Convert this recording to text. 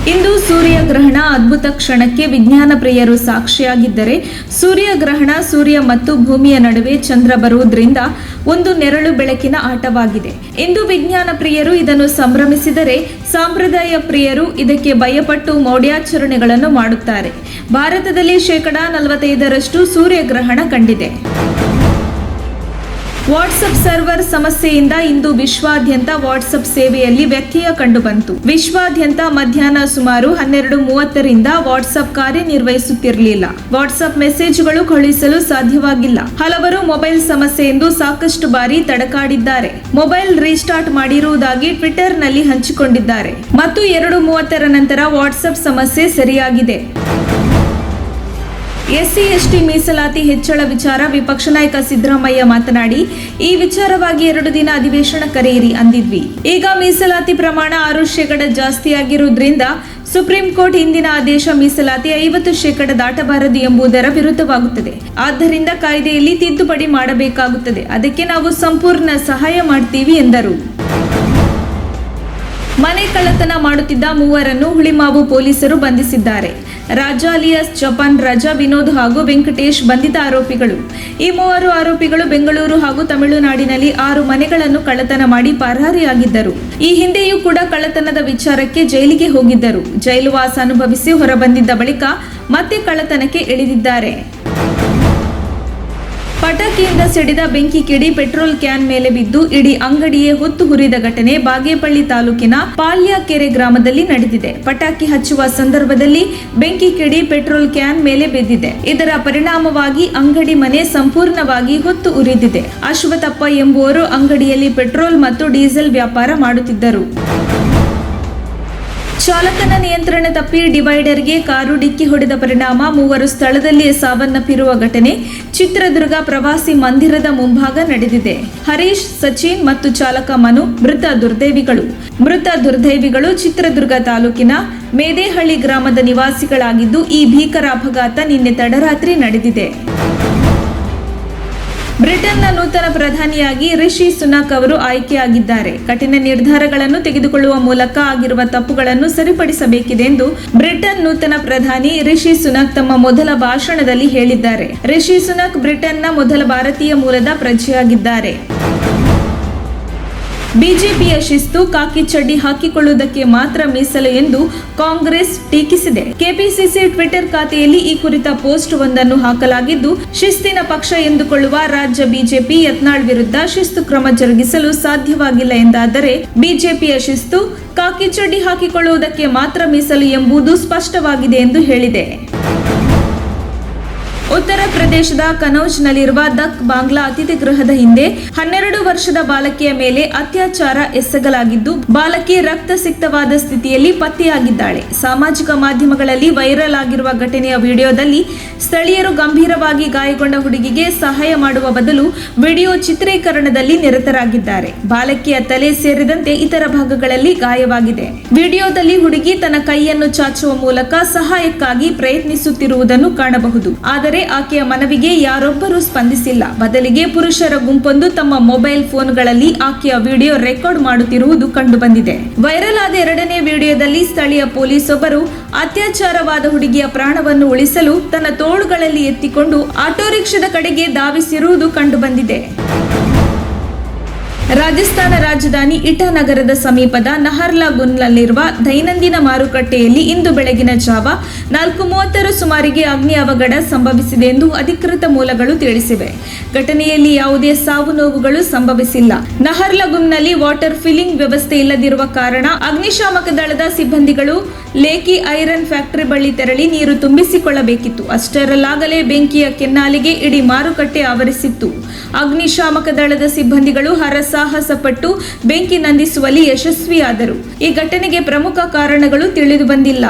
ಇಂದು ಸೂರ್ಯಗ್ರಹಣ ಅದ್ಭುತ ಕ್ಷಣಕ್ಕೆ ವಿಜ್ಞಾನ ಪ್ರಿಯರು ಸಾಕ್ಷಿಯಾಗಿದ್ದರೆ, ಸೂರ್ಯಗ್ರಹಣ ಸೂರ್ಯ ಮತ್ತು ಭೂಮಿಯ ನಡುವೆ ಚಂದ್ರ ಬರುವುದರಿಂದ ಒಂದು ನೆರಳು ಬೆಳಕಿನ ಆಟವಾಗಿದೆ. ಇಂದು ವಿಜ್ಞಾನ ಪ್ರಿಯರು ಇದನ್ನು ಸಂಭ್ರಮಿಸಿದರೆ, ಸಂಪ್ರದಾಯ ಪ್ರಿಯರು ಇದಕ್ಕೆ ಭಯಪಟ್ಟು ಮೌಢ್ಯಾಚರಣೆಗಳನ್ನು ಮಾಡುತ್ತಾರೆ. ಭಾರತದಲ್ಲಿ 45% ಸೂರ್ಯಗ್ರಹಣ ಕಂಡಿದೆ. ವಾಟ್ಸಪ್ ಸರ್ವರ್ ಸಮಸ್ಯೆಯಿಂದ ಇಂದು ವಿಶ್ವಾದ್ಯಂತ ವಾಟ್ಸಪ್ ಸೇವೆಯಲ್ಲಿ ವ್ಯತ್ಯಯ ಕಂಡುಬಂತು. ವಿಶ್ವಾದ್ಯಂತ ಮಧ್ಯಾಹ್ನ ಸುಮಾರು 12:30ರಿಂದ ವಾಟ್ಸಪ್ ಕಾರ್ಯನಿರ್ವಹಿಸುತ್ತಿರಲಿಲ್ಲ. ವಾಟ್ಸಪ್ ಮೆಸೇಜ್ಗಳು ಕಳುಹಿಸಲು ಸಾಧ್ಯವಾಗಿಲ್ಲ. ಹಲವರು ಮೊಬೈಲ್ ಸಮಸ್ಯೆಯಿಂದ ಸಾಕಷ್ಟು ಬಾರಿ ತಡಕಾಡಿದ್ದಾರೆ. ಮೊಬೈಲ್ ರೀಸ್ಟಾರ್ಟ್ ಮಾಡಿರುವುದಾಗಿ ಟ್ವಿಟರ್ನಲ್ಲಿ ಹಂಚಿಕೊಂಡಿದ್ದಾರೆ ಮತ್ತು 2:30ರ ನಂತರ ವಾಟ್ಸಪ್ ಸಮಸ್ಯೆ ಸರಿಯಾಗಿದೆ. SC/ST ಮೀಸಲಾತಿ ಹೆಚ್ಚಳ ವಿಚಾರ ವಿಪಕ್ಷ ನಾಯಕ ಸಿದ್ದರಾಮಯ್ಯ ಮಾತನಾಡಿ, ಈ ವಿಚಾರವಾಗಿ 2 ದಿನ ಅಧಿವೇಶನ ಕರೆಯಿರಿ ಅಂದಿದ್ವಿ. ಈಗ ಮೀಸಲಾತಿ ಪ್ರಮಾಣ 6% ಜಾಸ್ತಿಯಾಗಿರುವುದರಿಂದ ಸುಪ್ರೀಂ ಕೋರ್ಟ್ ಇಂದಿನ ಆದೇಶ ಮೀಸಲಾತಿ 50% ದಾಟಬಾರದು ಎಂಬುದರ ವಿರುದ್ಧವಾಗುತ್ತದೆ. ಆದ್ದರಿಂದ ಕಾಯ್ದೆಯಲ್ಲಿ ತಿದ್ದುಪಡಿ ಮಾಡಬೇಕಾಗುತ್ತದೆ. ಅದಕ್ಕೆ ನಾವು ಸಂಪೂರ್ಣ ಸಹಾಯ ಮಾಡ್ತೀವಿ ಎಂದರು. ಮನೆ ಕಳ್ಳತನ ಮಾಡುತ್ತಿದ್ದ 3 ಹುಳಿಮಾವು ಪೊಲೀಸರು ಬಂಧಿಸಿದ್ದಾರೆ. ರಾಜ ಅಲಿಯಾಸ್ ಜಪಾನ್ ರಾಜ, ವಿನೋದ್ ಹಾಗೂ ವೆಂಕಟೇಶ್ ಬಂಧಿತ ಆರೋಪಿಗಳು. ಈ 3 ಆರೋಪಿಗಳು ಬೆಂಗಳೂರು ಹಾಗೂ ತಮಿಳುನಾಡಿನಲ್ಲಿ 6 ಮನೆಗಳನ್ನು ಕಳ್ಳತನ ಮಾಡಿ ಪರಾರಿಯಾಗಿದ್ದರು. ಈ ಹಿಂದೆಯೂ ಕೂಡ ಕಳ್ಳತನದ ವಿಚಾರಕ್ಕೆ ಜೈಲಿಗೆ ಹೋಗಿದ್ದರು. ಜೈಲುವಾಸ ಅನುಭವಿಸಿ ಹೊರಬಂದಿದ್ದ ಬಳಿಕ ಮತ್ತೆ ಕಳ್ಳತನಕ್ಕೆ ಇಳಿದಿದ್ದಾರೆ. ಪಟಾಕಿಯಿಂದ ಸಿಡಿದ ಬೆಂಕಿ ಕಿಡಿ ಪೆಟ್ರೋಲ್ ಕ್ಯಾನ್ ಮೇಲೆ ಬಿದ್ದು ಇಡೀ ಅಂಗಡಿಯೇ ಹೊತ್ತು ಹುರಿದ ಘಟನೆ ಬಾಗೇಪಲ್ಲಿ ತಾಲೂಕಿನ ಪಾಲ್ಯಕೆರೆ ಗ್ರಾಮದಲ್ಲಿ ನಡೆದಿದೆ. ಪಟಾಕಿ ಹಚ್ಚುವ ಸಂದರ್ಭದಲ್ಲಿ ಬೆಂಕಿ ಕಿಡಿ ಪೆಟ್ರೋಲ್ ಕ್ಯಾನ್ ಮೇಲೆ ಬಿದ್ದಿದೆ. ಇದರ ಪರಿಣಾಮವಾಗಿ ಅಂಗಡಿ ಮನೆ ಸಂಪೂರ್ಣವಾಗಿ ಹೊತ್ತು ಉರಿದಿದೆ. ಅಶ್ವಥಪ್ಪ ಎಂಬುವರು ಅಂಗಡಿಯಲ್ಲಿ ಪೆಟ್ರೋಲ್ ಮತ್ತು ಡೀಸೆಲ್ ವ್ಯಾಪಾರ ಮಾಡುತ್ತಿದ್ದರು. ಚಾಲಕನ ನಿಯಂತ್ರಣ ತಪ್ಪಿ ಡಿವೈಡರ್ಗೆ ಕಾರು ಡಿಕ್ಕಿ ಹೊಡೆದ ಪರಿಣಾಮ 3 ಸ್ಥಳದಲ್ಲಿಯೇ ಸಾವನ್ನಪ್ಪಿರುವ ಘಟನೆ ಚಿತ್ರದುರ್ಗ ಪ್ರವಾಸಿ ಮಂದಿರದ ಮುಂಭಾಗ ನಡೆದಿದೆ. ಹರೀಶ್, ಸಚಿನ್ ಮತ್ತು ಚಾಲಕ ಮನು ಮೃತ ದುರ್ದೈವಿಗಳು ಚಿತ್ರದುರ್ಗ ತಾಲೂಕಿನ ಮೇದೇಹಳ್ಳಿ ಗ್ರಾಮದ ನಿವಾಸಿಗಳಾಗಿದ್ದು, ಈ ಭೀಕರ ಅಪಘಾತ ನಿನ್ನೆ ತಡರಾತ್ರಿ ನಡೆದಿದೆ. ಬ್ರಿಟನ್ನ ನೂತನ ಪ್ರಧಾನಿಯಾಗಿ ರಿಷಿ ಸುನಾಕ್ ಅವರು ಆಯ್ಕೆಯಾಗಿದ್ದಾರೆ. ಕಠಿಣ ನಿರ್ಧಾರಗಳನ್ನು ತೆಗೆದುಕೊಳ್ಳುವ ಮೂಲಕ ಆಗಿರುವ ತಪ್ಪುಗಳನ್ನು ಸರಿಪಡಿಸಬೇಕಿದೆ ಎಂದು ಬ್ರಿಟನ್ ನೂತನ ಪ್ರಧಾನಿ ರಿಷಿ ಸುನಾಕ್ ತಮ್ಮ ಮೊದಲ ಭಾಷಣದಲ್ಲಿ ಹೇಳಿದ್ದಾರೆ. ರಿಷಿ ಸುನಾಕ್ ಬ್ರಿಟನ್ನ ಮೊದಲ ಭಾರತೀಯ ಮೂಲದ ಪ್ರಜೆಯಾಗಿದ್ದಾರೆ. ಬಿಜೆಪಿಯ ಶಿಸ್ತು ಖಾಕಿ ಚಡ್ಡಿ ಹಾಕಿಕೊಳ್ಳುವುದಕ್ಕೆ ಮಾತ್ರ ಮೀಸಲು ಎಂದು ಕಾಂಗ್ರೆಸ್ ಟೀಕಿಸಿದೆ. ಕೆಪಿಸಿಸಿ ಟ್ವಿಟರ್ ಖಾತೆಯಲ್ಲಿ ಈ ಕುರಿತ ಪೋಸ್ಟ್ ಒಂದನ್ನು ಹಾಕಲಾಗಿದ್ದು, ಶಿಸ್ತಿನ ಪಕ್ಷ ಎಂದುಕೊಳ್ಳುವ ರಾಜ್ಯ ಬಿಜೆಪಿ ಯತ್ನಾಳ್ ವಿರುದ್ಧ ಶಿಸ್ತು ಕ್ರಮ ಜರುಗಿಸಲು ಸಾಧ್ಯವಾಗಿಲ್ಲ ಎಂದಾದರೆ, ಬಿಜೆಪಿಯ ಶಿಸ್ತು ಖಾಕಿ ಚಡ್ಡಿ ಹಾಕಿಕೊಳ್ಳುವುದಕ್ಕೆ ಮಾತ್ರ ಮೀಸಲು ಎಂಬುದು ಸ್ಪಷ್ಟವಾಗಿದೆ ಎಂದು ಹೇಳಿದೆ. ಉತ್ತರ ಪ್ರದೇಶದ ಕನೌಜ್ನಲ್ಲಿರುವ ದಕ್ ಬಾಂಗ್ಲಾ ಅತಿಥಿ ಗೃಹದ ಹಿಂದೆ 12 ವರ್ಷದ ಬಾಲಕಿಯ ಮೇಲೆ ಅತ್ಯಾಚಾರ ಎಸಗಲಾಗಿದ್ದು, ಬಾಲಕಿ ರಕ್ತಸಿಕ್ತವಾದ ಸ್ಥಿತಿಯಲ್ಲಿ ಪತ್ತೆಯಾಗಿದ್ದಾಳೆ. ಸಾಮಾಜಿಕ ಮಾಧ್ಯಮಗಳಲ್ಲಿ ವೈರಲ್ ಆಗಿರುವ ಘಟನೆಯ ವಿಡಿಯೋದಲ್ಲಿ ಸ್ಥಳೀಯರು ಗಂಭೀರವಾಗಿ ಗಾಯಗೊಂಡ ಹುಡುಗಿಗೆ ಸಹಾಯ ಮಾಡುವ ಬದಲು ವಿಡಿಯೋ ಚಿತ್ರೀಕರಣದಲ್ಲಿ ನಿರತರಾಗಿದ್ದಾರೆ. ಬಾಲಕಿಯ ತಲೆ ಸೇರಿದಂತೆ ಇತರ ಭಾಗಗಳಲ್ಲಿ ಗಾಯವಾಗಿದೆ. ವಿಡಿಯೋದಲ್ಲಿ ಹುಡುಗಿ ತನ್ನ ಕೈಯನ್ನು ಚಾಚುವ ಮೂಲಕ ಸಹಾಯಕ್ಕಾಗಿ ಪ್ರಯತ್ನಿಸುತ್ತಿರುವುದನ್ನು ಕಾಣಬಹುದು. ಆದರೆ ಆಕೆಯ ಮನವಿಗೆ ಯಾರೊಬ್ಬರೂ ಸ್ಪಂದಿಸಿಲ್ಲ. ಬದಲಿಗೆ ಪುರುಷರ ಗುಂಪೊಂದು ತಮ್ಮ ಮೊಬೈಲ್ ಫೋನ್ಗಳಲ್ಲಿ ಆಕೆಯ ವಿಡಿಯೋ ರೆಕಾರ್ಡ್ ಮಾಡುತ್ತಿರುವುದು ಕಂಡುಬಂದಿದೆ. ವೈರಲ್ ಆದ 2ನೇ ವಿಡಿಯೋದಲ್ಲಿ ಸ್ಥಳೀಯ ಪೊಲೀಸ್ ಒಬ್ಬರು ಅತ್ಯಾಚಾರವಾದ ಹುಡುಗಿಯ ಪ್ರಾಣವನ್ನು ಉಳಿಸಲು ತನ್ನ ತೋಳುಗಳಲ್ಲಿ ಎತ್ತಿಕೊಂಡು ಆಟೋ ರಿಕ್ಷಾದ ಕಡೆಗೆ ಧಾವಿಸಿರುವುದು ಕಂಡುಬಂದಿದೆ. ರಾಜಸ್ಥಾನ ರಾಜಧಾನಿ ಇಟಾನಗರದ ಸಮೀಪದ ನಹರ್ಲಾಗುನ್ನಲ್ಲಿರುವ ದೈನಂದಿನ ಮಾರುಕಟ್ಟೆಯಲ್ಲಿ ಇಂದು ಬೆಳಗಿನ ಜಾವ 4:30 ಸುಮಾರಿಗೆ ಅಗ್ನಿ ಅವಘಡ ಸಂಭವಿಸಿದೆ ಎಂದು ಅಧಿಕೃತ ಮೂಲಗಳು ತಿಳಿಸಿವೆ. ಘಟನೆಯಲ್ಲಿ ಯಾವುದೇ ಸಾವು ನೋವುಗಳು ಸಂಭವಿಸಿಲ್ಲ. ನಹರ್ಲಾಗುನ್ನಲ್ಲಿ ವಾಟರ್ ಫಿಲ್ಲಿಂಗ್ ವ್ಯವಸ್ಥೆ ಇಲ್ಲದಿರುವ ಕಾರಣ ಅಗ್ನಿಶಾಮಕ ದಳದ ಸಿಬ್ಬಂದಿಗಳು ಲೇಕಿ ಐರನ್ ಫ್ಯಾಕ್ಟರಿ ಬಳಿ ತೆರಳಿ ನೀರು ತುಂಬಿಸಿಕೊಳ್ಳಬೇಕಿತ್ತು. ಅಷ್ಟರಲ್ಲಾಗಲೇ ಬೆಂಕಿಯ ಕೆನ್ನಾಲಿಗೆ ಇಡೀ ಮಾರುಕಟ್ಟೆ ಆವರಿಸಿತ್ತು. ಅಗ್ನಿಶಾಮಕ ದಳದ ಸಿಬ್ಬಂದಿಗಳು ಹರಸಾಹಸ ಪಟ್ಟು ಬೆಂಕಿ ನಂದಿಸುವಲ್ಲಿ ಯಶಸ್ವಿಯಾದರು. ಈ ಘಟನೆಗೆ ಪ್ರಮುಖ ಕಾರಣಗಳು ತಿಳಿದು ಬಂದಿಲ್ಲ.